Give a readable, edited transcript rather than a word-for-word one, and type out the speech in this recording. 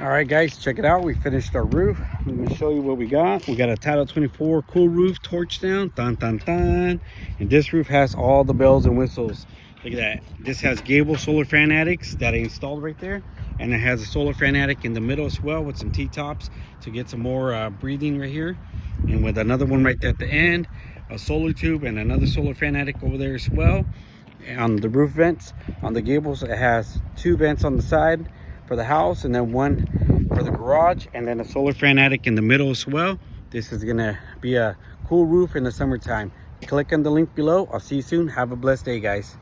All right, guys, check it out. We finished our roof. Let me show you what we got. We got a Title 24 cool roof torch down. Dun, dun, dun. And this roof has all the bells and whistles. Look at that. This has gable solar fan attics that I installed right there. And it has a solar fan attic in the middle as well with some T-tops to get some more breathing right here. And with another one right there at the end, a solar tube and another solar fan attic over there as well. On the roof vents, on the gables, it has 2 vents on the side for the house and then 1 for the garage, and then a solar fan attic in the middle as well. This is gonna be a cool roof in the summertime. Click on the link below. I'll see you soon. Have a blessed day, guys.